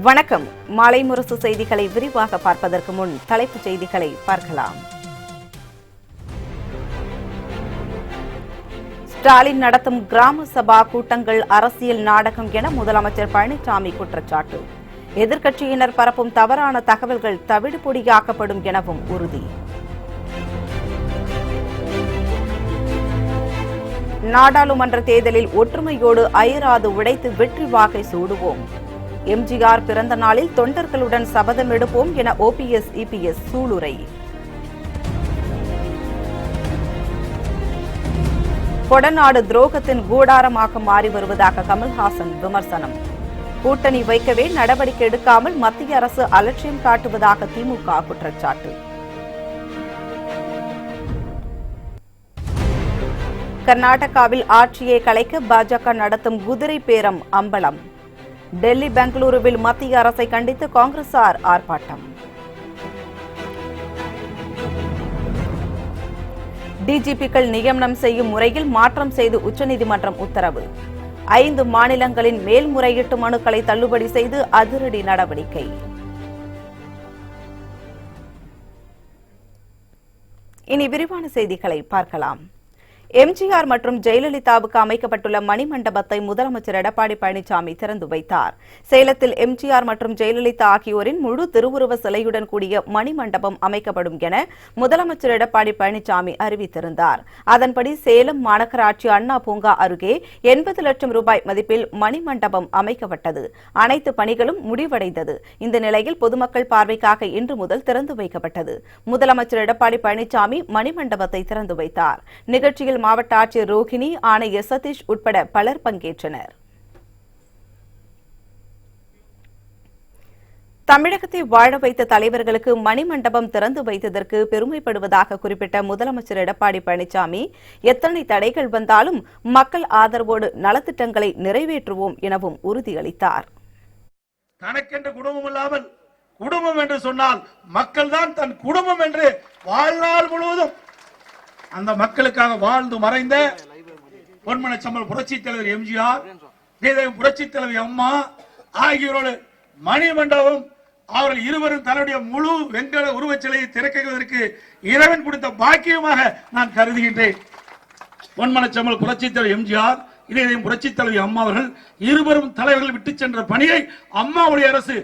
வணக்கம். மாலை முரசு செய்திகளை விரிவாக பார்ப்பதற்கு முன் தலைப்புச் செய்திகளை பார்க்கலாம். ஸ்டாலின் நடத்தும் கிராம சபா கூட்டங்கள் அரசியல் நாடகம் என முதலமைச்சர் பழனிசாமி குற்றச்சாட்டு. எதிர்க்கட்சியினர் பரப்பும் தவறான தகவல்கள் தவிடுபொடியாக்கப்படும் எனவும் உறுதி. நாடாளுமன்ற தேர்தலில் ஒற்றுமையோடு அயராது உழைத்து வெற்றி வாகை சூடுவோம். எம்ஜிஆர் பிறந்த நாளில் தொண்டர்களுடன் சபதம் எடுப்போம் என ஓபிஎஸ் இபிஎஸ் சூளுரை. கொடநாடு துரோகத்தின் கூடாரமாக மாறி வருவதாக கமல்ஹாசன் விமர்சனம். கூட்டணி வைக்கவே நடவடிக்கை எடுக்காமல் மத்திய அரசு அலட்சியம் காட்டுவதாக திமுக குற்றச்சாட்டு. கர்நாடகாவில் ஆட்சியை கலைக்க பாஜக நடத்தும் குதிரை பேரம் அம்பலம். டெல்லி, பெங்களூருவில் மத்திய அரசை கண்டித்து காங்கிரசார் ஆர்ப்பாட்டம். டிஜிபிக்கள் நியமனம் செய்யும் முறையில் மாற்றம் செய்து உச்சநீதிமன்றம் உத்தரவு. 5 மாநிலங்களின் மேல்முறையீட்டு மனுக்களை தள்ளுபடி செய்து அதிரடி நடவடிக்கை. இனி விரிவான செய்திகளை பார்க்கலாம். எம்ஜிஆர் மற்றும் ஜெயலலிதாவுக்கு அமைக்கப்பட்டுள்ள மணிமண்டபத்தை முதலமைச்சர் எடப்பாடி பழனிசாமி திறந்து வைத்தார். சேலத்தில் எம்ஜிஆர் மற்றும் ஜெயலலிதா ஆகியோரின் முழு திருவுருவ சிலையுடன் கூடிய மணிமண்டபம் அமைக்கப்படும் என முதலமைச்சர் எடப்பாடி பழனிசாமி அறிவித்திருந்தார். அதன்படி சேலம் மாநகராட்சி அண்ணா பூங்கா அருகே 80 லட்சம் ரூபாய் மதிப்பில் மணிமண்டபம் அமைக்கப்பட்டது. அனைத்து பணிகளும் முடிவடைந்தது. இந்த நிலையில் பொதுமக்கள் பார்வைக்காக இன்று முதல் திறந்து வைக்கப்பட்டது. முதலமைச்சர் எடப்பாடி பழனிசாமி மணிமண்டபத்தை திறந்து வைத்தார். நிகழ்ச்சியில் மாவட்ட ஆட்சியர் ரோஹிணி, ஆணையர் சதீஷ் உட்பட பலர் பங்கேற்றனர். தமிழகத்தை வாழ வைத்த தலைவர்களுக்கு மணிமண்டபம் திறந்து வைத்ததற்கு பெருமைப்படுவதாக குறிப்பிட்ட முதலமைச்சர் எடப்பாடி பழனிசாமி, எத்தனை தடைகள் வந்தாலும் மக்கள் ஆதரவோடு நலத்திட்டங்களை நிறைவேற்றுவோம் எனவும் உறுதியளித்தார். தனக்கென்று குடும்பம் இல்லாமல், குடும்பம் என்று சொன்னால் மக்கள் தான் தன் குடும்பம் என்று வாழ்நாள் முழுவதும் அந்த மக்களுக்காக வாழ்ந்து மறைந்த பொன்மனச்சம்பல் புரட்சித் தலைவர் எம்ஜிஆர், புரட்சித் தலைவர் அம்மா ஆகியோரோடு மணிமண்டபம் அவர்கள் இருவரும் தன்னுடைய முழு வெண்கல உருவச்சிலையை திறக்குவதற்கு இறைவன் கொடுத்த பாக்கியமாக நான் கருதுகின்றேன். பொன்மனச்சம்பல் புரட்சித் தலைவர் எம்ஜிஆர், இதயம் புரட்சித் தலைவர் அம்மா அவர்கள் இருவரும் தலைவர்கள் விட்டு சென்ற பணியை அம்மாவுடைய அரசு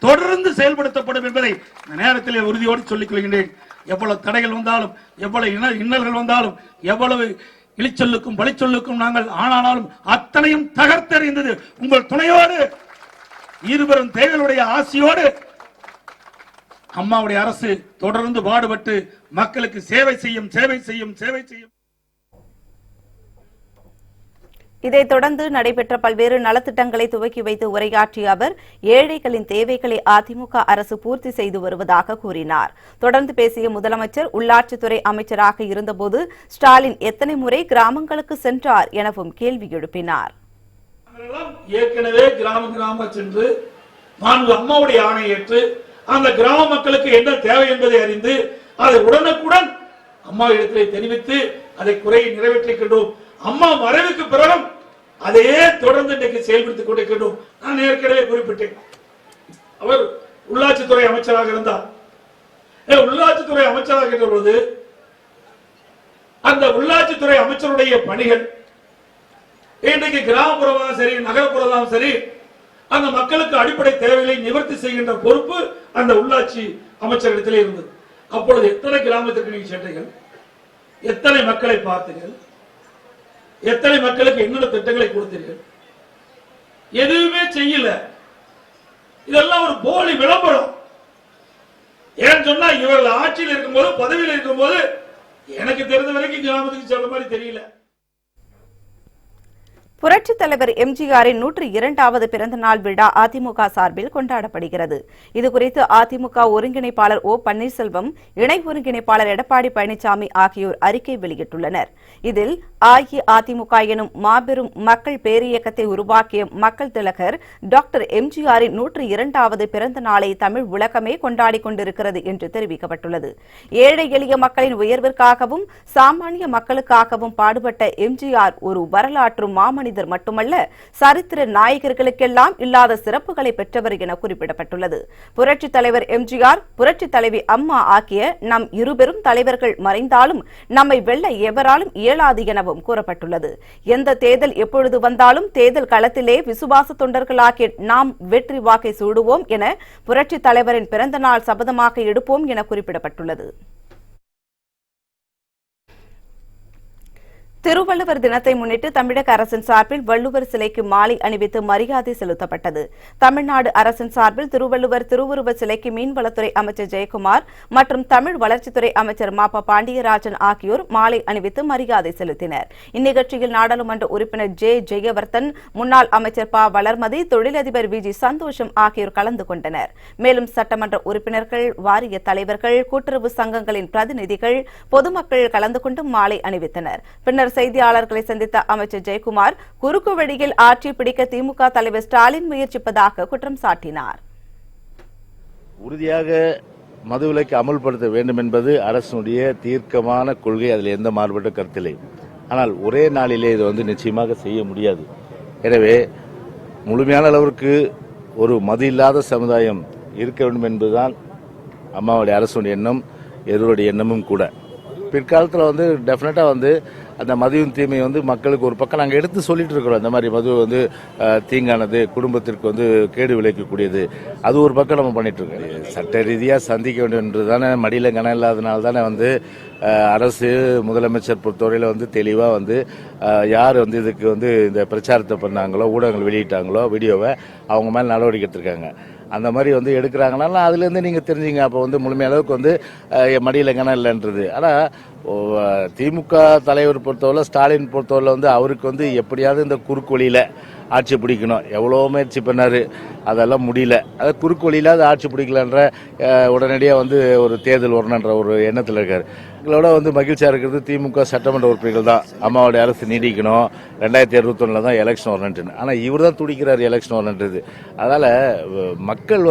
தொடர்ந்து செயல்படுத்தப்படும் என்பதை இந்த நேரத்தில் உறுதியோடு சொல்லிக் கொள்கின்றேன். எவ்வளவு தடைகள் வந்தாலும், எவ்வளவு இன்னல்கள் வந்தாலும், எவ்வளவு இழிச்சொல்லுக்கும் பழிச்சொல்லுக்கும் நாங்கள் ஆனாலும் அத்தனையும் தகர்த்தெறிந்தது உங்கள் துணையோடு, இருவரும் தேவையுடைய ஆசையோடு அம்மாவுடைய அரசு தொடர்ந்து பாடுபட்டு மக்களுக்கு சேவை செய்யும். இதைத் தொடர்ந்து நடைபெற்ற பல்வேறு நலத்திட்டங்களை துவக்கி வைத்து உரையாற்றிய அவர், ஏழைகளின் தேவைகளை அதிமுக அரசு பூர்த்தி செய்து வருவதாக கூறினார். தொடர்ந்து பேசிய முதலமைச்சர், உள்ளாட்சித்துறை அமைச்சராக இருந்தபோது ஸ்டாலின் எத்தனை முறை கிராமங்களுக்கு சென்றார் எனவும் கேள்வி எழுப்பினார். ஏற்கனவே கிராம சென்று அம்மாவுடைய ஆணை ஏற்று அந்த கிராம மக்களுக்கு என்ன தேவை என்பதை அறிந்து அதை உடனுக்குடன் அம்மா இடத்திலே தெரிவித்து அதை குறையை நிறைவேற்றிக்கின்றோம். அம்மா மறைவுக்கு பிறகும் அதையே தொடர்ந்து இன்றைக்கு செயல்படுத்திக் கொண்டிருக்கின்றோம். நான் ஏற்கனவே குறிப்பிட்டேன், அவர் உள்ளாட்சித்துறை அமைச்சராக இருந்தார். உள்ளாட்சித்துறை அமைச்சராக இருந்த பொழுது அந்த உள்ளாட்சித்துறை அமைச்சருடைய பணிகள் இன்றைக்கு கிராமப்புறமாக சரி, நகர்ப்புறம் சரி, அந்த மக்களுக்கு அடிப்படை தேவைகளை நிவர்த்தி செய்கின்ற பொறுப்பு அந்த உள்ளாட்சி அமைச்சரிடத்திலே இருந்தது. அப்பொழுது எத்தனை கிராமத்திற்கு நீங்க சென்றீர்கள்? எத்தனை மக்களை பார்த்தீர்கள்? எத்தனை மக்களுக்கு என்னென்ன திட்டங்களை கொடுத்தீர்கள்? எதுவுமே செய்யல. இதெல்லாம் ஒரு போலி விளம்பரம். ஏன்னு சொன்னா இவர்கள் ஆட்சியில் இருக்கும்போது, பதவியில் இருக்கும்போது எனக்கு தெரிந்த வரைக்கும் கிராமத்துக்கு செல்ல மாதிரி தெரியல. புரட்சித் தலைவர் எம்ஜிஆரின் 102வது பிறந்த நாள் விழா அதிமுக சார்பில் கொண்டாடப்படுகிறது. இதுகுறித்து அதிமுக ஒருங்கிணைப்பாளர் ஓ பன்னீர்செல்வம், இணை ஒருங்கிணைப்பாளர் எடப்பாடி பழனிசாமி ஆகியோர் அறிக்கை வெளியிட்டுள்ளனர். இதில் அஇஅதிமுக எனும் மாபெரும் மக்கள் பேரியக்கத்தை உருவாக்கிய மக்கள் திலகர் டாக்டர் எம்ஜிஆரின் 102வது பிறந்த நாளை தமிழ் உலகமே கொண்டாடிக் கொண்டிருக்கிறது என்று தெரிவிக்கப்பட்டுள்ளது. ஏழை எளிய மக்களின் உயர்விற்காகவும் சாமானிய மக்களுக்காகவும் பாடுபட்ட எம்ஜிஆர் ஒரு வரலாற்று மாமனிதர் மாமனிதர் மட்டுமல்ல, சரித்திர நாயகர்களுக்கெல்லாம் இல்லாத சிறப்புகளை பெற்றவர் என குறிப்பிடப்பட்டுள்ளது. புரட்சித் தலைவர் எம்ஜிஆர், புரட்சித் தலைவி அம்மா ஆகிய நம் இருபெரும் தலைவர்கள் மறைந்தாலும் நம்மை வெல்ல எவராலும் இயலாது எனவும் கூறப்பட்டுள்ளது. எந்த தேர்தல் எப்பொழுது வந்தாலும் தேர்தல் களத்திலே விசுவாச தொண்டர்களாகிய நாம் வெற்றி வாக்கை சூடுவோம் என புரட்சித் தலைவரின் பிறந்த நாள் சபதமாக எடுப்போம் என குறிப்பிடப்பட்டுள்ளது. திருவள்ளுவர் தினத்தை முன்னிட்டு தமிழக அரசின் சார்பில் வள்ளுவர் சிலைக்கு மாலை அணிவித்து மரியாதை செலுத்தப்பட்டது. தமிழ்நாடு அரசின் சார்பில் திருவள்ளுவர் திருவுருவ சிலைக்கு மீன்வளத்துறை அமைச்சர் ஜெயக்குமார் மற்றும் தமிழ் வளர்ச்சித்துறை அமைச்சர் மா. ப. பாண்டியராஜன் ஆகியோர் மாலை அணிவித்து மரியாதை செலுத்தினர். இந்நிகழ்ச்சியில் நாடாளுமன்ற உறுப்பினர் ஜே. ஜெயவர்தன், முன்னாள் அமைச்சர் ப. வளர்மதி, தொழிலதிபர் வி. ஜி. சந்தோஷம் ஆகியோர் கலந்து கொண்டனர். மேலும் சட்டமன்ற உறுப்பினர்கள், வாரிய தலைவர்கள், கூட்டுறவு சங்கங்களின் பிரதிநிதிகள், பொதுமக்கள் கலந்து கொண்டு மாலை அணிவித்தனர். பின்னர் செய்தியாளர்களை சந்தித்த அமைச்சர் ஜெயக்குமார், குறுக்கு வழியில் ஆட்சி பிடிக்க திமுக தலைவர் ஸ்டாலின் முயற்சிப்பதாக குற்றம் சாட்டினார். உறுதியாக மதுவிலக்கை அமல்படுத்த வேண்டும் என்பது அரசுடைய தீர்க்கமான கொள்கை. அதில் எந்த மாறுபட்ட கருத்தில்லை. ஆனால் ஒரே நாளிலே இது நிச்சயமாக செய்ய முடியாது. எனவே முழுமையான அளவிற்கு ஒரு மது இல்லாத சமுதாயம் இருக்க வேண்டும் என்பதுதான் அம்மாவுடைய அரசுடைய எண்ணம், எதிரோடைய எண்ணமும் கூட. பிற்காலத்தில் டெஃபினட்டா அந்த மதுவின் தீமை மக்களுக்கு ஒரு பக்கம் நாங்கள் எடுத்து சொல்லிட்டு இருக்கிறோம். இந்த மாதிரி மது தீங்கானது, குடும்பத்திற்கு கேடு விளைவிக்கக்கூடியது. அது ஒரு பக்கம் நம்ம பண்ணிட்டு இருக்கோம். சட்ட ரீதியாக சந்திக்க வேண்டும் என்று தானே, மடியில் கணம் இல்லாதனால தானே அரசு, முதலமைச்சர் பொறுத்தவரையில் தெளிவாக யார் இதுக்கு இந்த பிரச்சாரத்தை பண்ணாங்களோ, ஊடகங்கள் வெளியிட்டாங்களோ வீடியோவை, அவங்க மேலே நடவடிக்கை எடுத்திருக்காங்க. அந்த மாதிரி எடுக்கிறாங்கனால அதுலேருந்து நீங்கள் தெரிஞ்சுங்க. அப்போ முழுமைய அளவுக்கு மடியில் கணம் இல்லைன்றது. ஆனால் திமுக தலைவர் பொறுத்தவரை, ஸ்டாலின் பொறுத்தவரை அவருக்கு எப்படியாவது இந்த குறுக்கு வழியில் ஆட்சி பிடிக்கணும். எவ்வளோ முயற்சி பண்ணார், அதெல்லாம் முடியல. அதை குறுக்கு வழியில் அது ஆட்சி பிடிக்கலன்ற உடனடியாக ஒரு தேர்தல் வரணுன்ற ஒரு எண்ணத்தில் இருக்கார். எங்களோட மகிழ்ச்சியாக இருக்கிறது திமுக சட்டமன்ற உறுப்பினர்கள் தான். அம்மாவுடைய அரசு நீடிக்கணும், 2021 தான் எலெக்ஷன் வரணுன்ட்டு. ஆனால் இவர் தான் துடிக்கிறார் எலெக்ஷன் வரணுன்றது. அதனால் மக்கள்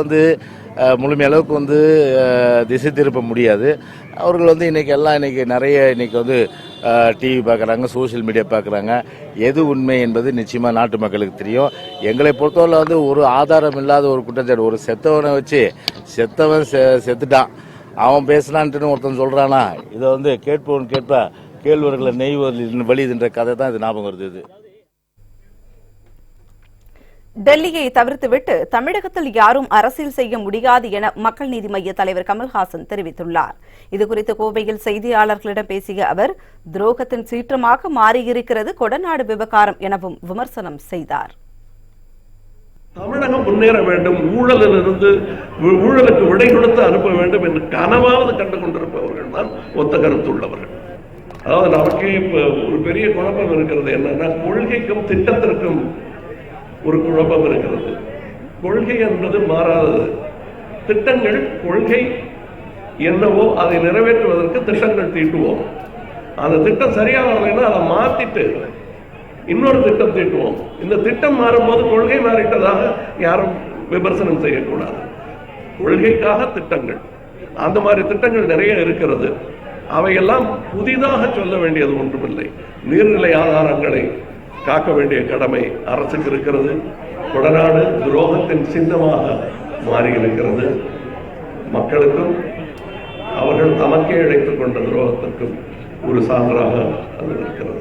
முழுமைய அளவுக்கு திசை திருப்ப முடியாது. அவர்கள் இன்னைக்கு நிறைய டிவி பார்க்குறாங்க, சோசியல் மீடியா பார்க்குறாங்க. எது உண்மை என்பது நிச்சயமாக நாட்டு மக்களுக்கு தெரியும். எங்களை பொறுத்தவரை ஒரு ஆதாரம் இல்லாத ஒரு குற்றச்சாட்டு, ஒரு செத்தவனை வச்சு செத்தவன் செத்துட்டான், அவன் பேசினான்ட்டு ஒருத்தன் சொல்கிறானா, இதை கேட்பவன் கேட்பா கேள்வர்களை நெய் வலிதுன்ற கதை தான் இது ஞாபகம் வருது. டெல்லியை தவிர்த்துவிட்டு தமிழகத்தில் யாரும் அரசியல் செய்ய முடியாது என மக்கள் நீதி மய்ய தலைவர் கமல்ஹாசன் தெரிவித்துள்ளார். இதுகுறித்து கோவையில் செய்தியாளர்களிடம் பேசிய அவர், துரோகத்தின் சீற்றமாக மாறியிருக்கிறது கொடநாடு விவகாரம் எனவும் விமர்சனம் செய்தார். தமிழகம் முன்னேற வேண்டும், ஊழலிலிருந்து ஊழலுக்கு விடை கொடுத்து அனுப்ப வேண்டும் என்று கனவாவது கண்டு கொண்டிருப்பவர்கள் தான் ஒத்த கருத்துள்ளவர்கள். அதாவது நமக்கே இப்ப ஒரு பெரிய குழப்பம் இருக்கிறது. என்னன்னா, கொள்கைக்கும் திட்டத்திற்கும் ஒரு குழப்பம் இருக்கிறது. கொள்கை என்பது மாறாதது. திட்டங்கள், கொள்கை என்னவோ அதை நிறைவேற்றுவதற்கு திட்டங்கள் தீட்டுவோம். அந்த திட்டம் சரியா வரலைன்னா அதை மாத்திட்டு இன்னொரு திட்டம் தீட்டுவோம். இந்த திட்டம் மாறும்போது கொள்கை மாறிட்டதாக யாரும் விமர்சனம் செய்யக்கூடாது. கொள்கைக்காக திட்டங்கள், அந்த மாதிரி திட்டங்கள் நிறைய இருக்கிறது. அவையெல்லாம் புதிதாக சொல்ல வேண்டியது ஒன்றுமில்லை. நீர்நிலை ஆதாரங்களை காக்க வேண்டிய கடமை அரசுக்கு இருக்கிறது. கொடநாடு துரோகத்தின் சின்னமாக மாறியிருக்கிறது. மக்களுக்கும் அவர்கள் தமக்கே இழைத்துக் கொண்ட துரோகத்திற்கும் ஒரு சான்றாக அது இருக்கிறது.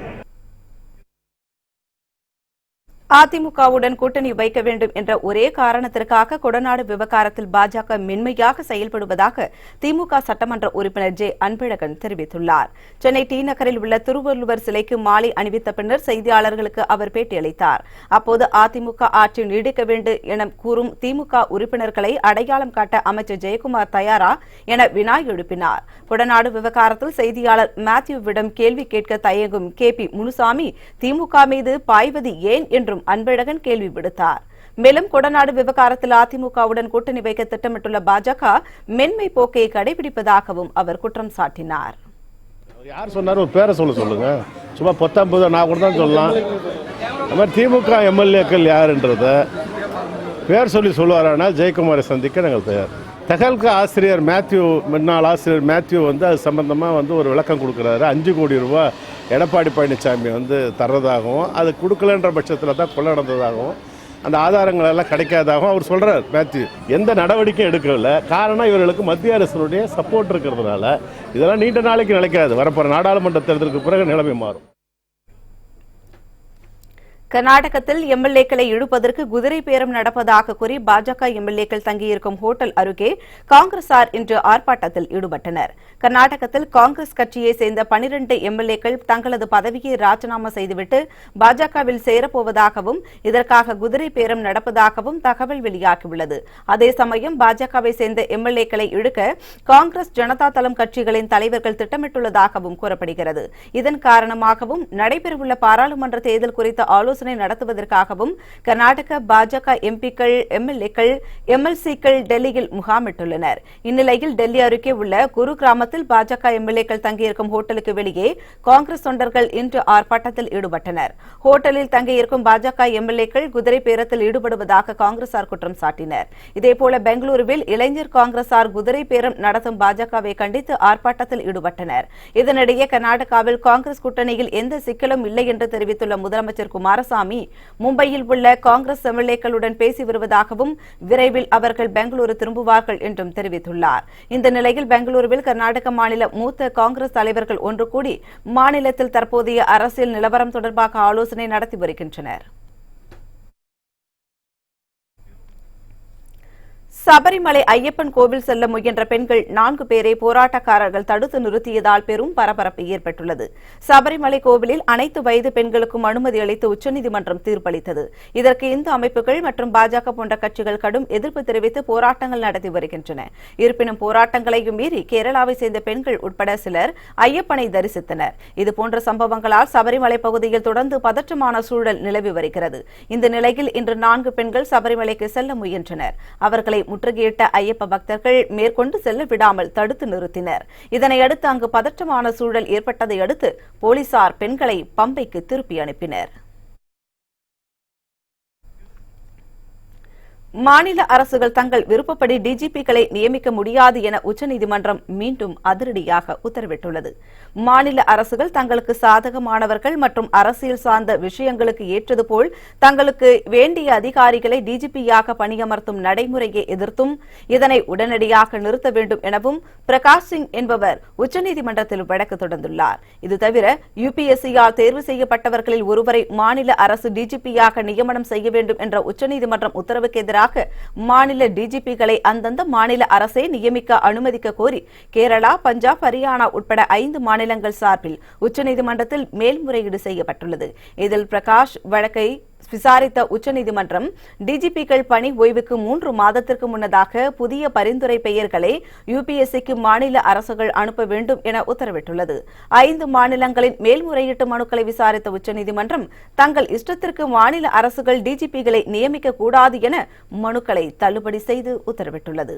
அதிமுகவுடன் கூட்டணி வைக்க வேண்டும் என்ற ஒரே காரணத்திற்காக கொடநாடு விவகாரத்தில் பாஜக மென்மையாக செயல்படுவதாக திமுக சட்டமன்ற உறுப்பினர் ஜே. அன்பழகன் தெரிவித்துள்ளார். சென்னை டி நகரில் உள்ள திருவள்ளுவர் சிலைக்கு மாலை அணிவித்த பின்னர் செய்தியாளர்களுக்கு அவர் பேட்டியளித்தார். அப்போது அதிமுக ஆட்சி நீடிக்க வேண்டும் என கூறும் திமுக உறுப்பினர்களை அடையாளம் காட்ட அமைச்சர் ஜெயக்குமார் தயாரா என வினா எழுப்பினார். கொடநாடு விவகாரத்தில் செய்தியாளர் மேத்யூவிடம் கேள்வி கேட்க தயங்கும் கே.பி. முனுசாமி திமுக மீது பாய்வது ஏன் என்றும் அன்பழகன் கேள்வி விடுத்தார். மேலும் கொடநாடு விவகாரத்தில் அதிமுகவுடன் கூட்டணி வைக்க திட்டமிட்டுள்ள பாஜக மென்மை போக்கை கடைபிடிப்பதாகவும் அவர் குற்றம் சாட்டினார். யார் சொன்னார்? ஒரு பேரை சொல்லுங்க. சும்மா 19 நான் கூட தான் சொல்லலாம். திமுக எம்எல்ஏக்கள் யாருன்றத பேர் சொல்லி சொல்லுவாரானா ஜெயக்குமாரை சந்திக்க நாங்கள் தயார். தகவலுக்கு ஆசிரியர் மேத்யூ, முன்னாள் ஆசிரியர் மேத்யூ அது சம்பந்தமாக ஒரு விளக்கம் கொடுக்குறாரு. 5 கோடி ரூபாய் எடப்பாடி பழனிசாமி தர்றதாகவும் அது கொடுக்கலன்ற பட்சத்தில் தான் கொலை நடந்ததாகவும் அந்த ஆதாரங்கள் எல்லாம் கிடைக்காதாகவும் அவர் சொல்கிறார். மேத்யூ எந்த நடவடிக்கையும் எடுக்கவில்லை. காரணம் இவர்களுக்கு மத்திய அரசினுடைய சப்போர்ட் இருக்கிறதுனால இதெல்லாம் நீண்ட நாளைக்கு நிலைக்காது. வரப்போகிற நாடாளுமன்ற தேர்தலுக்கு பிறகு நிலைமை மாறும். கர்நாடகத்தில் எம்எல்ஏக்களை இழுப்பதற்கு குதிரை பேரம் நடப்பதாக கூறி பாஜக எம்எல்ஏக்கள் தங்கியிருக்கும் ஹோட்டல் அருகே காங்கிரசார் இன்று ஆர்ப்பாட்டத்தில் ஈடுபட்டனர். கர்நாடகத்தில் காங்கிரஸ் கட்சியை சேர்ந்த 12 எம்எல்ஏக்கள் தங்களது பதவியை ராஜினாமா செய்துவிட்டு பாஜகவில் சேரப்போவதாகவும் இதற்காக குதிரை பேரம் நடப்பதாகவும் தகவல் வெளியாகியுள்ளது. அதே சமயம் பாஜகவை சேர்ந்த எம்எல்ஏக்களை இழுக்க காங்கிரஸ் ஜனதா தளம் கட்சிகளின் தலைவர்கள் திட்டமிட்டுள்ளதாகவும் கூறப்படுகிறது. இதன் காரணமாகவும் நடைபெறவுள்ள பாராளுமன்ற தேர்தல் குறித்த ஆலோசனை நடத்துவதற்காகவும் கர்நாடக பாஜக எம்பிக்கள், எம்எல்ஏக்கள், எம்எல்சிக்கள் டெல்லியில் முகாமிட்டுள்ளனர். இந்நிலையில் டெல்லி அருகே உள்ள குரு கிராமத்தில் பாஜக எம்எல்ஏக்கள் தங்கியிருக்கும் ஹோட்டலுக்கு வெளியே காங்கிரஸ் தொண்டர்கள் இன்று ஆர்ப்பாட்டத்தில் ஈடுபட்டனர். ஹோட்டலில் தங்கியிருக்கும் பாஜக எம்எல்ஏக்கள் குதிரை பேரத்தில் ஈடுபடுவதாக காங்கிரசார் குற்றம் சாட்டினர். இதேபோல பெங்களூருவில் இளைஞர் காங்கிரசார் குதிரை பேரம் நடத்தும் பாஜகவை கண்டித்து ஆர்ப்பாட்டத்தில் ஈடுபட்டனர். இதனிடையே கர்நாடகாவில் காங்கிரஸ் கூட்டணியில் எந்த சிக்கலும் இல்லை என்று தெரிவித்துள்ள முதலமைச்சர் குமாரசாமி மும்பையில் உள்ள காங்கிரஸ் எம்எல்ஏக்களுடன் பேசி வருவதாகவும் விரைவில் அவர்கள் பெங்களூரு திரும்புவார்கள் என்றும் தெரிவித்துள்ளார். இந்த நிலையில் பெங்களூருவில் கர்நாடக மாநில மூத்த காங்கிரஸ் தலைவர்கள் ஒன்று கூடி மாநிலத்தில் தற்போதைய அரசியல் நிலவரம் தொடர்பாக ஆலோசனை நடத்தி வருகின்றனர். சபரிமலை ஐயப்பன் கோவில் செல்ல முயன்ற பெண்கள் 4 பேரை போராட்டக்காரர்கள் தடுத்து நிறுத்தியதால் பெரும் பரபரப்பு ஏற்பட்டுள்ளது. சபரிமலை கோவிலில் அனைத்து வயது பெண்களுக்கும் அனுமதி அளித்து உச்சநீதிமன்றம் தீர்ப்பளித்தது. இதற்கு இந்து அமைப்புகள் மற்றும் பாஜக போன்ற கட்சிகள் கடும் எதிர்ப்பு தெரிவித்து போராட்டங்கள் நடத்தி வருகின்றன. இருப்பினும் போராட்டங்களையும் மீறி கேரளாவை சேர்ந்த பெண்கள் உட்பட சிலர் ஐயப்பனை தரிசித்தனர். இதுபோன்ற சம்பவங்களால் சபரிமலை பகுதியில் தொடர்ந்து பதற்றமான சூழல் நிலவி வருகிறது. இந்த நிலையில் இன்று 4 பெண்கள் சபரிமலைக்கு செல்ல முயன்றனர். அவர்களை முற்றுகையிட்ட ஐயப்ப பக்தர்கள் மேற்கொண்டு செல்ல விடாமல் தடுத்து நிறுத்தினர். இதனையடுத்து அங்கு பதற்றமான சூழல் ஏற்பட்டதை அடுத்து போலீசார் பெண்களை பம்பைக்கு திருப்பி அனுப்பினர். மாநில அரசுகள் தங்கள் விருப்பப்படி டிஜிபிக்களை நியமிக்க முடியாது என உச்சநீதிமன்றம் மீண்டும் அதிரடியாக உத்தரவிட்டுள்ளது. மாநில அரசுகள் தங்களுக்கு சாதகமானவர்கள் மற்றும் அரசியல் சார்ந்த விஷயங்களுக்கு ஏற்றது போல் தங்களுக்கு வேண்டிய அதிகாரிகளை டிஜிபியாக பணியமர்த்தும் நடைமுறையை எதிர்த்தும் இதனை உடனடியாக நிறுத்த வேண்டும் எனவும் பிரகாஷ் சிங் என்பவர் உச்சநீதிமன்றத்தில் வழக்கு தொடர்ந்துள்ளார். இது தவிர யுபிஎஸ்சியால் தேர்வு செய்யப்பட்டவர்களில் ஒருவரை மாநில அரசு டிஜிபியாக நியமனம் செய்ய வேண்டும் என்ற உச்சநீதிமன்றம் உத்தரவுக்கு எதிராக மாநில டிஜிபிகளை அந்தந்த மாநில அரசை நியமிக்க அனுமதிக்க கோரி கேரளா, பஞ்சாப், ஹரியானா உட்பட 5 மாநிலங்கள் சார்பில் உச்சநீதிமன்றத்தில் மேல்முறையீடு செய்யப்பட்டுள்ளது. இதில் பிரகாஷ் வழக்கை விசாரித்த உச்சநீதிமன்றம் டிஜிபிக்கள் பணி ஓய்வுக்கு 3 மாதத்திற்கு முன்னதாக புதிய பரிந்துரை பெயர்களை யுபிஎஸ்சிக்கு மாநில அரசுகள் அனுப்ப வேண்டும் என உத்தரவிட்டுள்ளது. 5 மாநிலங்களின் மேல்முறையீட்டு மனுக்களை விசாரித்த உச்சநீதிமன்றம் தங்கள் இஷ்டத்திற்கு மாநில அரசுகள் டிஜிபிகளை நியமிக்க கூடாது என மனுக்களை தள்ளுபடி செய்து உத்தரவிட்டுள்ளது.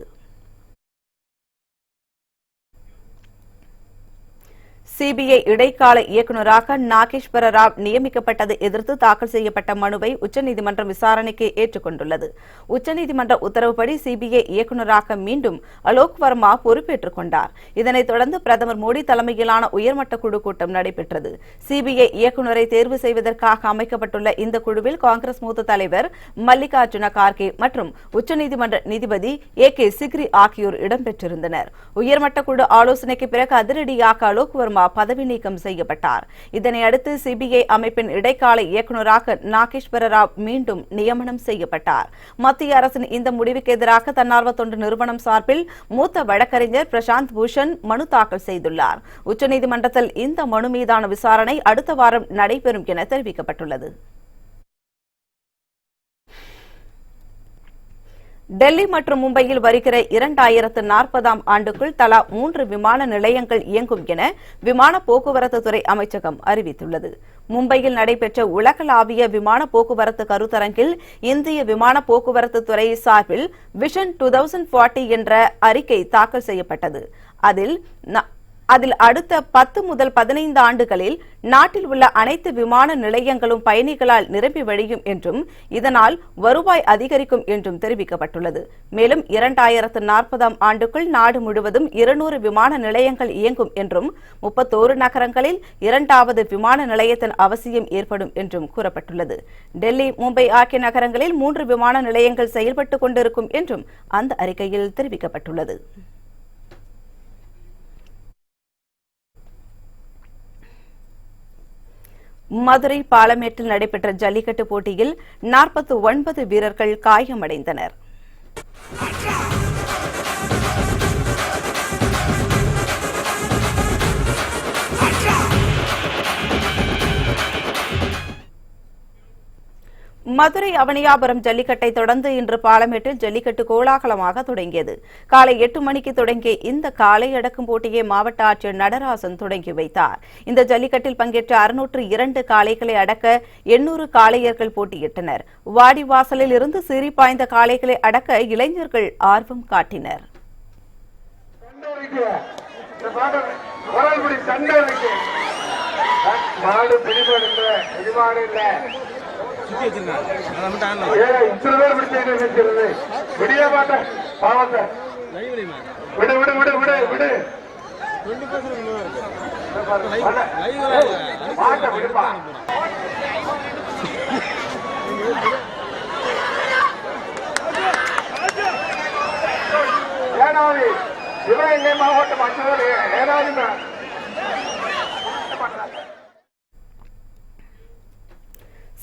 சிபிஐ இடைக்கால இயக்குநராக நாகேஸ்வர ராவ் நியமிக்கப்பட்டதை எதிர்த்து தாக்கல் செய்யப்பட்ட மனுவை உச்சநீதிமன்றம் விசாரணைக்கு ஏற்றுக்கொண்டுள்ளது. உச்சநீதிமன்ற உத்தரவுப்படி சிபிஐ இயக்குநராக மீண்டும் அலோக் வர்மா பொறுப்பேற்றுக் கொண்டார். இதனைத் தொடர்ந்து பிரதமர் மோடி தலைமையிலான உயர்மட்ட குழு கூட்டம் நடைபெற்றது. சிபிஐ இயக்குநரை தேர்வு செய்வதற்காக அமைக்கப்பட்டுள்ள இந்த குழுவில் காங்கிரஸ் மூத்த தலைவர் மல்லிகார்ஜுன கார்கே மற்றும் உச்சநீதிமன்ற நீதிபதி ஏ.கே. சிக்ரி ஆகியோர் இடம்பெற்றிருந்தனர். உயர்மட்ட குழு ஆலோசனைக்கு பிறகு அதிரடியாக அலோக் வர்மா பதவி நீக்கம் செய்யப்பட்டார். இதனையடுத்து சிபிஐ அமைப்பின் இடைக்கால இயக்குநராக நாகேஸ்வர ராவ் மீண்டும் நியமனம் செய்யப்பட்டார். மத்திய அரசின் இந்த முடிவுக்கு எதிராக தன்னார்வ தொண்டு நிறுவனம் சார்பில் மூத்த வழக்கறிஞர் பிரசாந்த் பூஷன் மனு தாக்கல் செய்துள்ளார். உச்சநீதிமன்றத்தில் இந்த மனு மீதான விசாரணை அடுத்த வாரம் நடைபெறும் என தெரிவிக்கப்பட்டுள்ளது. டெல்லி மற்றும் மும்பையில் வருகிற 2040ஆம் ஆண்டுக்குள் தலா 3 விமான நிலையங்கள் இயங்கும் என விமான போக்குவரத்து துறை அமைச்சகம் அறிவித்துள்ளது. மும்பையில் நடைபெற்ற உலகளாவிய விமான போக்குவரத்து கருத்தரங்கில் இந்திய விமான போக்குவரத்து துறை சார்பில் விஷன் 2040 என்ற அறிக்கை தாக்கல் செய்யப்பட்டது. அதில் அதில் அடுத்த 10 முதல் 15 ஆண்டுகளில் நாட்டில் உள்ள அனைத்து விமான நிலையங்களும் பயணிகளால் நிரம்பி வழியும் என்றும் இதனால் வருவாய் அதிகரிக்கும் என்றும் தெரிவிக்கப்பட்டுள்ளது. மேலும் 2040ஆம் ஆண்டுக்குள் நாடு முழுவதும் 200 விமான நிலையங்கள் இயங்கும் என்றும் 31 நகரங்களில் 2வது விமான நிலையத்தின் அவசியம் ஏற்படும் என்றும் கூறப்பட்டுள்ளது. டெல்லி, மும்பை ஆகிய நகரங்களில் 3 விமான நிலையங்கள் செயல்பட்டுக் கொண்டிருக்கும் என்றும் அந்த அறிக்கையில் தெரிவிக்கப்பட்டுள்ளது. மதுரை பாலமேட்டில் நடைபெற்ற ஜல்லிக்கட்டு போட்டியில் 49 வீரர்கள் காயமடைந்தனர். மதுரை அவனியாபுரம் ஜல்லிக்கட்டை தொடர்ந்து இன்று பாலமேட்டில் ஜல்லிக்கட்டு கோலாகலமாக தொடங்கியது. காலை 8 மணிக்கு தொடங்கிய இந்த காளை அடக்கும் போட்டியை மாவட்ட ஆட்சியர் நடராசன் தொடங்கி வைத்தார். இந்த ஜல்லிக்கட்டில் பங்கேற்ற 602 காளைகளை அடக்க 800 காளையர்கள் போட்டியிட்டனர். வாடிவாசலில் இருந்து சீறி பாய்ந்த காளைகளை அடக்க இளைஞர்கள் ஆர்வம் காட்டினர். சிவகங்கை மாவட்டம் அச்சுவர் ஏனாதி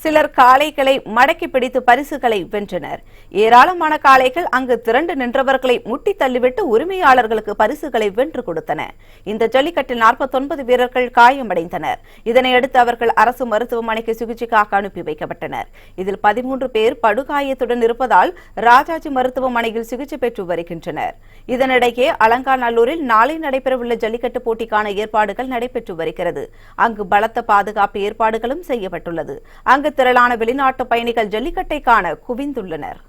சிலர் காளைகளை மடக்கி பிடித்து பரிசுகளை வென்றனர். ஏராளமான காளைகள் அங்கு திரண்டு நின்றவர்களை முட்டி தள்ளிவிட்டு உரிமையாளர்களுக்கு பரிசுகளை வென்று கொடுத்தன. இந்த ஜல்லிக்கட்டில் 49 வீரர்கள் காயமடைந்தனர். இதனையடுத்து அவர்கள் அரசு மருத்துவமனைக்கு சிகிச்சைக்காக அனுப்பி வைக்கப்பட்டனர். இதில் 13 பேர் படுகாயத்துடன் இருப்பதால் ராஜாஜி மருத்துவமனையில் சிகிச்சை பெற்று வருகின்றனர். இதனிடையே அலங்காநல்லூரில் நாளை நடைபெறவுள்ள ஜல்லிக்கட்டு போட்டிக்கான ஏற்பாடுகள் நடைபெற்று வருகிறது. அங்கு பலத்த பாதுகாப்பு ஏற்பாடுகளும் செய்யப்பட்டுள்ளது. அங்கு திரளான வெளிநாட்டு பயணிகள் ஜல்லிக்கட்டை காண குவிந்துள்ளனர்.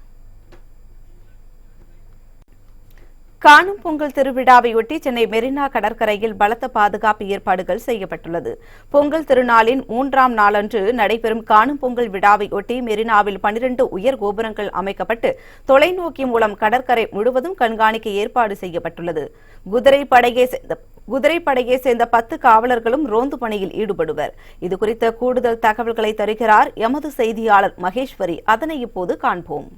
காணும் பொங்கல் திருவிழாவையொட்டி சென்னை மெரினா கடற்கரையில் பலத்த பாதுகாப்பு ஏற்பாடுகள் செய்யப்பட்டுள்ளது. பொங்கல் திருநாளின் 3ஆம் நாளன்று நடைபெறும் காணும் பொங்கல் விழாவையொட்டி மெரினாவில் 12 உயர் கோபுரங்கள் அமைக்கப்பட்டு தொலைநோக்கி மூலம் கடற்கரை முழுவதும் கண்காணிக்க ஏற்பாடு செய்யப்பட்டுள்ளது. குதிரைப்படையை சேர்ந்த 10 காவலர்களும் ரோந்து பணியில் ஈடுபடுவர். இதுகுறித்த கூடுதல் தகவல்களை தருகிறார் எமது செய்தியாளர் மகேஸ்வரி. அதனை இப்போது காண்போம்.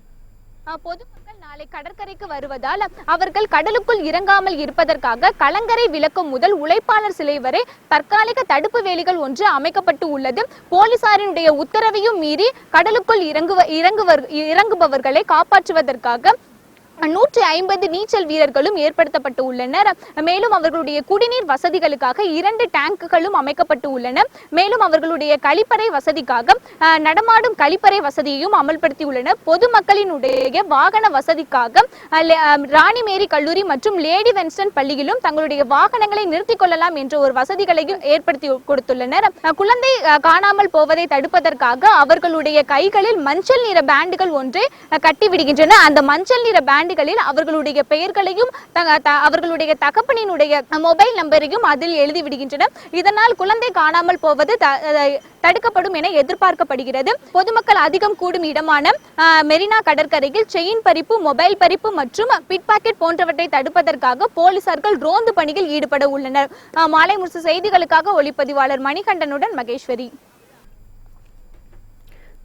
பொதுமக்கள் நாளை கடற்கரைக்கு வருவதால் அவர்கள் கடலுக்குள் இறங்காமல் இருப்பதற்காக கலங்கரை விளக்கம் முதல் உழைப்பாளர் சிலை வரை தற்காலிக தடுப்பு வேலிகள் ஒன்று அமைக்கப்பட்டு உள்ளது. போலீசாரினுடைய உத்தரவையும் மீறி கடலுக்குள் இறங்குபவர்களை காப்பாற்றுவதற்காக 150 நீச்சல் வீரர்களும் ஏற்படுத்தப்பட்டு உள்ளனர். மேலும் அவர்களுடைய குடிநீர் வசதிகளுக்காக 2 டேங்குகளும் அமைக்கப்பட்டு உள்ளன. மேலும் அவர்களுடைய கழிப்பறை வசதிக்காக நடமாடும் கழிப்பறை வசதியையும் அமல்படுத்தி உள்ளனர். பொதுமக்களினுடைய வாகன வசதிக்காக ராணிமேரி கல்லூரி மற்றும் லேடி வென்ஸ்டன் பள்ளியிலும் தங்களுடைய வாகனங்களை நிறுத்திக் கொள்ளலாம் என்ற ஒரு வசதிகளையும் ஏற்படுத்தி கொடுத்துள்ளனர். குழந்தை காணாமல் போவதை தடுப்பதற்காக அவர்களுடைய கைகளில் மஞ்சள் நிற பேண்டுகள் ஒன்றை கட்டி விடுகின்றன. அந்த மஞ்சள் நிற பேண்டுகளில் அவர்களுடைய பெயர்களையும் அவர்களுடைய தகப்பனினுடைய மொபைல் நம்பரையும் அதில் எழுதி விடுகின்றனர். இதனால் குழந்தை காணாமல் போவது தடுக்கப்படும் என எதிர்பார்க்கப்படுகிறது. பொதுமக்கள் அதிகம் கூடும் இடமான மெரினா கடற்கரையில் செயின் பறிப்பு, மொபைல் பறிப்பு மற்றும் பிட் பாக்கெட் போன்றவற்றை தடுப்பதற்காக போலீசார்கள் ரோந்து பணியில் ஈடுபட உள்ளனர். மாலை முரசு செய்திகளுக்காக ஒளிப்பதிவாளர் மணிகண்டனுடன் மகேஸ்வரி.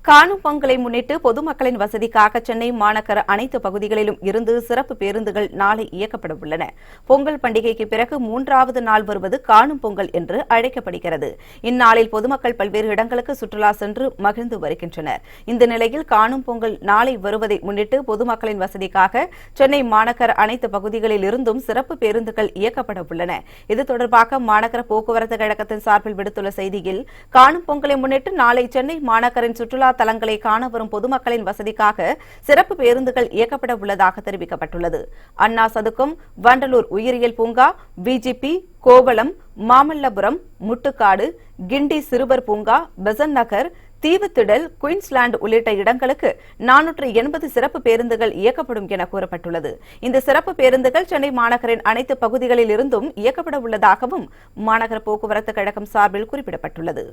காணும் பொங்கலை முன்னிட்டு பொதுமக்களின் வசதிக்காக சென்னை மாநகர அனைத்து பகுதிகளிலும் இருந்து சிறப்பு பேருந்துகள் நாளை இயக்கப்பட உள்ளன. பொங்கல் பண்டிகைக்கு பிறகு 3வது நாள் வருவது காணும் பொங்கல் என்று அழைக்கப்படுகிறது. இந்நாளில் பொதுமக்கள் பல்வேறு இடங்களுக்கு சுற்றுலா சென்று மகிழ்ந்து வருகின்றனர். இந்த நிலையில் காணும் பொங்கல் நாளை வருவதை முன்னிட்டு பொதுமக்களின் வசதிக்காக சென்னை மாநகர அனைத்து பகுதிகளில் இருந்தும் சிறப்பு பேருந்துகள் இயக்கப்பட உள்ளன. இது தொடர்பாக மாநகர போக்குவரத்து கழகத்தின் சார்பில் விடுத்துள்ள செய்தியில், காணும் பொங்கலை முன்னிட்டு நாளை சென்னை மாநகரின் சுற்றுலா தலங்களை காண வரும் பொதுமக்களின் வசதிக்காக சிறப்பு பேருந்துகள் இயக்கப்பட உள்ளதாக தெரிவிக்கப்பட்டுள்ளது. அண்ணா சதுக்கம், வண்டலூர் உயிரியல் பூங்கா, விஜிபி, கோவளம், மாமல்லபுரம், முட்டுக்காடு, கிண்டி சிறுவர் பூங்கா, பெசன்ட் நகர், தீவுத்திடல், குயின்ஸ்லாந்து உள்ளிட்ட இடங்களுக்கு 480 சிறப்பு பேருந்துகள் இயக்கப்படும் என கூறப்பட்டுள்ளது. இந்த சிறப்பு பேருந்துகள் சென்னை மாநகரின் அனைத்து பகுதிகளில் இருந்தும் இயக்கப்பட உள்ளதாகவும் மாநகர போக்குவரத்து கழகம் சார்பில் குறிப்பிடப்பட்டுள்ளது.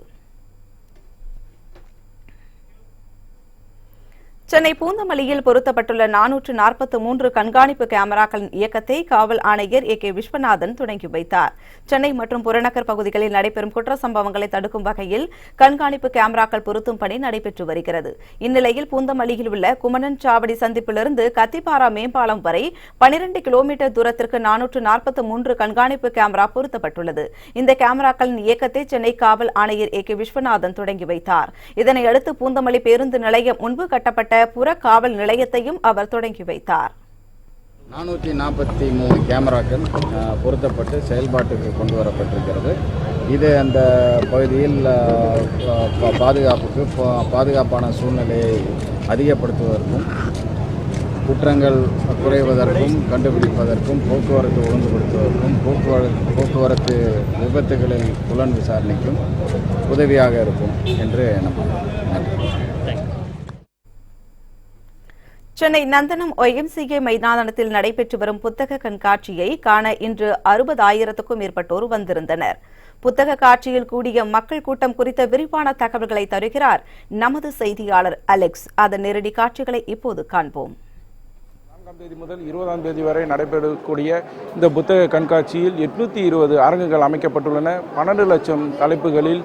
சென்னை பூந்தமல்லியில் பொருத்தப்பட்டுள்ள 443 கண்காணிப்பு கேமராக்களின் இயக்கத்தை காவல் ஆணையர் ஏ. கே. விஸ்வநாதன் தொடங்கி வைத்தார். சென்னை மற்றும் புறநகர் பகுதிகளில் நடைபெறும் குற்ற சம்பவங்களை தடுக்கும் வகையில் கண்காணிப்பு கேமராக்கள் பொருத்தும் பணி நடைபெற்று வருகிறது. இந்நிலையில் பூந்தமல்லியில் உள்ள குமணன் சாவடி சந்திப்பிலிருந்து கத்திப்பாரா மேம்பாலம் வரை 12 கிலோமீட்டர் தூரத்திற்கு 443 கண்காணிப்பு கேமரா பொருத்தப்பட்டுள்ளது. இந்த கேமராக்களின் இயக்கத்தை சென்னை காவல் ஆணையர் ஏ. கே. விஸ்வநாதன் தொடங்கி வைத்தார். இதனையடுத்து பூந்தமல்லி பேருந்து நிலையம் முன்பு கட்டப்பட்ட புற காவல் நிலையத்தையும் அவர் தொடங்கி வைத்தார். 443 கேமராக்கள் பொருத்தப்பட்டு செயல்பாட்டுக்கு கொண்டு வரப்பட்டிருக்கிறது. இது அந்த பகுதியில் பாதுகாப்பான சூழ்நிலையை அதிகப்படுத்துவதற்கும் குற்றங்கள் குறைவதற்கும் கண்டுபிடிப்பதற்கும் போக்குவரத்து ஒழுங்குபடுத்துவதற்கும் போக்குவரத்து விபத்துகளில் புலன் விசாரணைக்கும் உதவியாக இருக்கும் என்று நம்புகிறேன். சென்னை நந்தனம் OMCA மைதானத்தில் நடைபெற்று வரும் புத்தக கண்காட்சியை காண இன்று 60,000க்கும் மேற்பட்டோர் வந்திருந்தனர். புத்தக காட்சியில் கூடிய மக்கள் கூட்டம் குறித்த விரிவான தகவல்களை தருகிறார் நமது செய்தியாளர் அலெக்ஸ். அதன் நேரடி காட்சிகளை இப்போது காண்போம். 4ஆம் தேதி முதல் 20ஆம் தேதி வரை நடைபெறக்கூடிய இந்த புத்தக கண்காட்சியில் 820 அரங்குகள் அமைக்கப்பட்டுள்ளன. 12 லட்சம் தலைப்புகளில்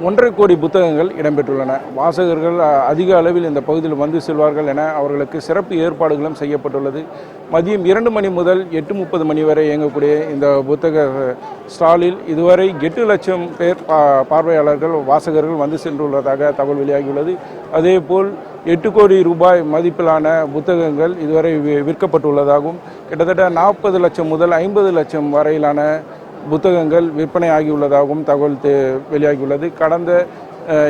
1.5 கோடி புத்தகங்கள் இடம்பெற்றுள்ளன. வாசகர்கள் அதிக அளவில் இந்த பகுதியில் வந்து செல்வார்கள் என அவர்களுக்கு சிறப்பு ஏற்பாடுகளும் செய்யப்பட்டுள்ளது. மதியம் 2 மணி முதல் 8:30 மணி வரை இயங்கக்கூடிய இந்த புத்தக ஸ்டாலில் இதுவரை 8 லட்சம் பேர் பார்வையாளர்கள் வாசகர்கள் வந்து சென்றுள்ளதாக தகவல் வெளியாகியுள்ளது. அதேபோல் 8 கோடி ரூபாய் மதிப்பிலான புத்தகங்கள் இதுவரை விற்கப்பட்டுள்ளதாகவும் கிட்டத்தட்ட 40 லட்சம் முதல் 50 லட்சம் வரையிலான புத்தகங்கள் விற்பனை ஆகியுள்ளதாகவும் தகவல் வெளியாகியுள்ளது. கடந்த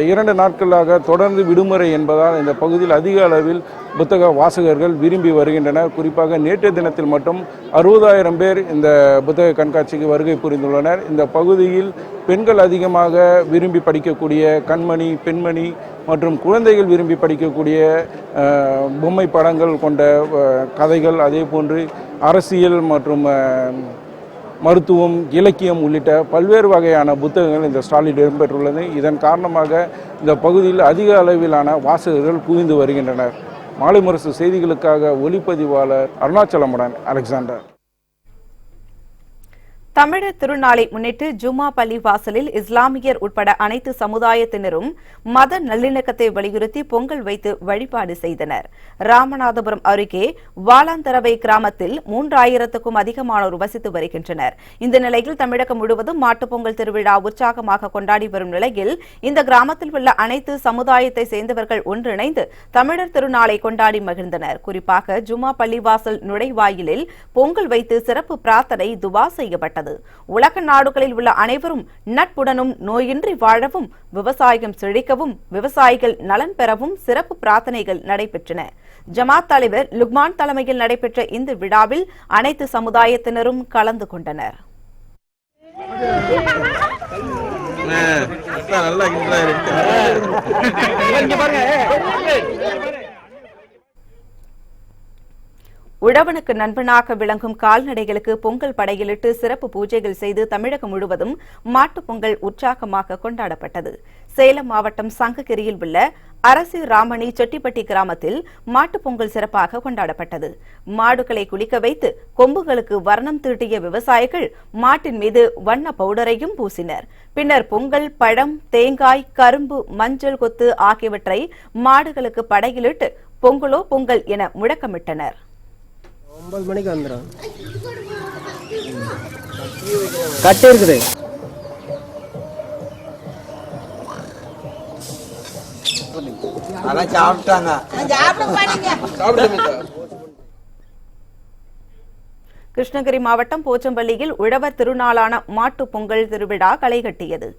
2 நாட்களாக தொடர்ந்து விடுமுறை என்பதால் இந்த பகுதியில் அதிக அளவில் புத்தக வாசகர்கள் விரும்பி வருகின்றனர். குறிப்பாக நேற்றைய தினத்தில் மட்டும் 60,000 பேர் இந்த புத்தக கண்காட்சிக்கு வருகை புரிந்துள்ளனர். இந்த பகுதியில் பெண்கள் அதிகமாக விரும்பி படிக்கக்கூடிய கண்மணி, பெண்மணி மற்றும் குழந்தைகள் விரும்பி படிக்கக்கூடிய பொம்மை படங்கள் கொண்ட கதைகள், அதே போன்று அரசியல் மற்றும் மருத்துவம், இலக்கியம் உள்ளிட்ட பல்வேறு வகையான புத்தகங்கள் இந்த ஸ்டாலில் இடம்பெற்றுள்ளது. இதன் காரணமாக இந்த பகுதியில் அதிக அளவிலான வாசகர்கள் குவிந்து வருகின்றனர். மாலை முரசு செய்திகளுக்காக ஒளிப்பதிவாளர் அருணாச்சலமுடன் அலெக்சாண்டர். தமிழர் திருநாளை முன்னிட்டு ஜும்மா பள்ளி வாசலில் இஸ்லாமியர் உட்பட அனைத்து சமுதாயத்தினரும் மத நல்லிணக்கத்தை வலியுறுத்தி பொங்கல் வைத்து வழிபாடு செய்தனர். ராமநாதபுரம் அருகே வாலாந்தரவை கிராமத்தில் 3000க்கும் அதிகமானோர் வசித்து வருகின்றனர். இந்த நிலையில் தமிழகம் முழுவதும் மாட்டுப்பொங்கல் திருவிழா உற்சாகமாக கொண்டாடி வரும் நிலையில் இந்த கிராமத்தில் உள்ள அனைத்து சமுதாயத்தை சேர்ந்தவர்கள் ஒன்றிணைந்து தமிழர் திருநாளை கொண்டாடி மகிழ்ந்தனர். குறிப்பாக ஜும்மா பள்ளிவாசல் நுழைவாயிலில் பொங்கல் வைத்து சிறப்பு பிரார்த்தனை, துவா செய்யப்பட்டது. உலக நாடுகளில் உள்ள அனைவரும் நட்புடனும் நோயின்றி வாழவும், விவசாயம் செழிக்கவும், விவசாயிகள் நலன் பெறவும் சிறப்பு பிரார்த்தனைகள் நடைபெற்றன. ஜமாத் தலைவர் லுக்மான் தலைமையில் நடைபெற்ற இந்த விழாவில் அனைத்து சமுதாயத்தினரும் கலந்து கொண்டனர். உழவனுக்கு நண்பனாக விளங்கும் கால்நடைகளுக்கு பொங்கல் படையிலிட்டு சிறப்பு பூஜைகள் செய்து தமிழகம் முழுவதும் மாட்டுப் பொங்கல் உற்சாகமாக கொண்டாடப்பட்டது. சேலம் மாவட்டம் சங்ககிரியில் உள்ள அரசி ராமணி செட்டிப்பட்டி கிராமத்தில் மாட்டுப் பொங்கல் சிறப்பாக கொண்டாடப்பட்டது. மாடுகளை குளிக்க வைத்து கொம்புகளுக்கு வர்ணம் தீட்டிய விவசாயிகள் மாட்டின் மீது வண்ண பவுடரையும் பூசினர். பின்னர் பொங்கல், பழம், தேங்காய், கரும்பு, மஞ்சள் கொத்து ஆகியவற்றை மாடுகளுக்கு படையிலிட்டு பொங்கலோ பொங்கல் என முழக்கமிட்டனர். 9 மணிக்கு வந்துடும். கட்டு இருக்குது. அதான் சாப்பிட்டாங்க. கிருஷ்ணகிரி மாவட்டம் போச்சம்பள்ளியில் உழவர் திருநாளான மாட்டு பொங்கல் திருவிழா களைகட்டியது.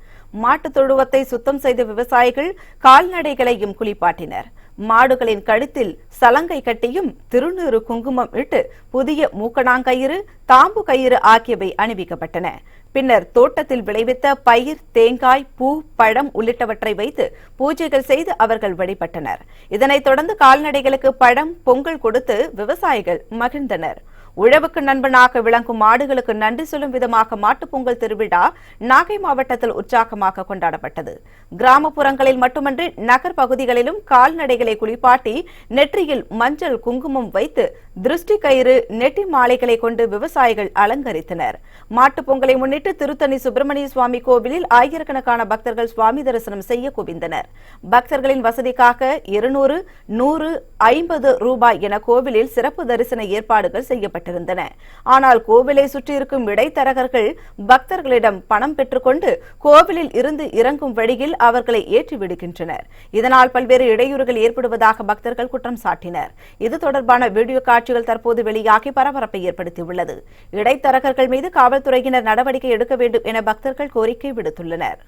மாட்டுத் தொழுவத்தை சுத்தம் செய்த விவசாயிகள் கால்நடைகளையும் குளிப்பாட்டினர். மாடுகளின் கழுத்தில் சலங்கை கட்டியும் திருநீறு குங்குமம் இட்டு புதிய மூக்கணாங்கயிறு தாம்பு கயிறு ஆகியவை அணிவிக்கப்பட்டன. பின்னர் தோட்டத்தில் விளைவித்த பயிர், தேங்காய், பூ, பழம் உள்ளிட்டவற்றை வைத்து பூஜைகள் செய்து அவர்கள் வழிபட்டனர். இதனைத் தொடர்ந்து கால்நடைகளுக்கு பழம், பொங்கல் கொடுத்து விவசாயிகள் மகிழ்ந்தனர். உழவுக்கு நண்பனாக விளங்கும் மாடுகளுக்கு நன்றி சொல்லும் விதமாக மாட்டுப் பொங்கல் திருவிழா நாகை மாவட்டத்தில் உற்சாகமாக கொண்டாடப்பட்டது. கிராமப்புறங்களில் மட்டுமன்றி நகர் பகுதிகளிலும் கால்நடைகளை குளிப்பாட்டி நெற்றியில் மஞ்சள், குங்குமம் வைத்து திருஷ்டி கயிறு, நெட்டி மாலைகளை கொண்டு விவசாயிகள் அலங்கரித்தனர். மாட்டுப் பொங்கலை முன்னிட்டு திருத்தணி சுப்பிரமணிய சுவாமி கோவிலில் ஆயிரக்கணக்கான பக்தர்கள் சுவாமி தரிசனம் செய்ய குவிந்தனர். பக்தர்களின் வசதிக்காக 200, 100, 50 ரூபாய் என கோவிலில் சிறப்பு தரிசன ஏற்பாடுகள் செய்யப்பட்டன. ஆனால் கோவிலை சுற்றியிருக்கும் இடைத்தரகர்கள் பக்தர்களிடம் பணம் பெற்றுக்கொண்டு கோவிலில் இருந்து இறங்கும் வழியில் அவர்களை ஏற்றி விடுகின்றனர். இதனால் பல்வேறு இடையூறுகள் ஏற்படுவதாக பக்தர்கள் குற்றம் சாட்டினர். இது தொடர்பான வீடியோ காட்சிகள் தற்போது வெளியாகி பரபரப்பை ஏற்படுத்தியுள்ளது. இடைத்தரகர்கள் மீது காவல்துறையினர் நடவடிக்கை எடுக்க வேண்டும் என பக்தர்கள் கோரிக்கை விடுத்துள்ளனர்.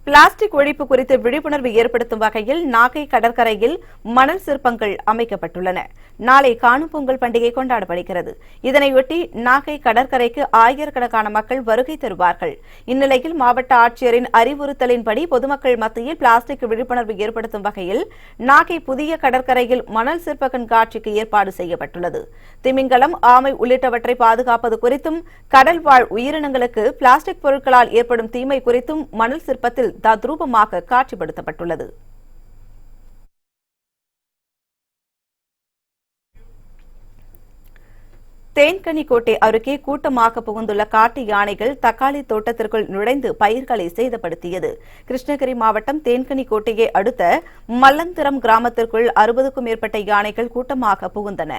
பிளாஸ்டிக் ஒழிப்பு குறித்து விழிப்புணர்வு ஏற்படுத்தும் வகையில் நாகை கடற்கரையில் மணல் சிற்பங்கள் அமைக்கப்பட்டுள்ளன. நாளை காணும் பொங்கல் பண்டிகை கொண்டாடப்படுகிறது. இதனையொட்டி நாகை கடற்கரைக்கு ஆயிரக்கணக்கான மக்கள் வருகை தருவார்கள். இந்நிலையில் மாவட்ட ஆட்சியரின் அறிவுறுத்தலின்படி பொதுமக்கள் மத்தியில் பிளாஸ்டிக் விழிப்புணர்வு ஏற்படுத்தும் வகையில் நாகை புதிய கடற்கரையில் மணல் சிற்ப கண்காட்சிக்கு ஏற்பாடு செய்யப்பட்டுள்ளது. திமிங்கலம், ஆமை உள்ளிட்டவற்றை பாதுகாப்பது குறித்தும் கடல் வாழ் உயிரினங்களுக்கு பிளாஸ்டிக் பொருட்களால் ஏற்படும் தீமை குறித்தும் மணல் சிற்பத்தில் தத்ரூபமாக காட்சிப்படுத்தப்பட்டுள்ளது. தேன்கனிக்கோட்டை அருகே கூட்டமாக புகுந்துள்ள காட்டு யானைகள் தக்காளி தோட்டத்திற்குள் நுழைந்து பயிர்களை சேதப்படுத்தியது. கிருஷ்ணகிரி மாவட்டம் தேன்கனிக்கோட்டையை அடுத்த மல்லந்திரம் கிராமத்திற்குள் 60க்கும் மேற்பட்ட யானைகள் கூட்டமாக புகுந்தன.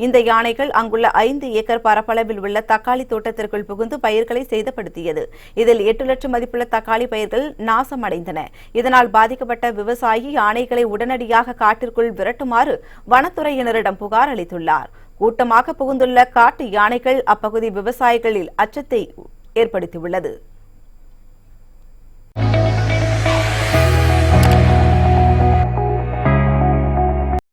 இந்த யானைகள் அங்குள்ள 5 ஏக்கர் பரப்பளவில் உள்ள தக்காளி தோட்டத்திற்குள் புகுந்து பயிர்களை சேதப்படுத்தியது. இதில் 8 லட்சம் மதிப்புள்ள தக்காளி பயிர்கள் நாசமடைந்தன. இதனால் பாதிக்கப்பட்ட விவசாயி யானைகளை உடனடியாக காட்டிற்குள் விரட்டுமாறு வனத்துறையினரிடம் புகார் அளித்துள்ளார். கூட்டமாக புகுந்துள்ள காட்டு யானைகள் அப்பகுதி விவசாயிகளில் அச்சத்தை ஏற்படுத்தியுள்ளது.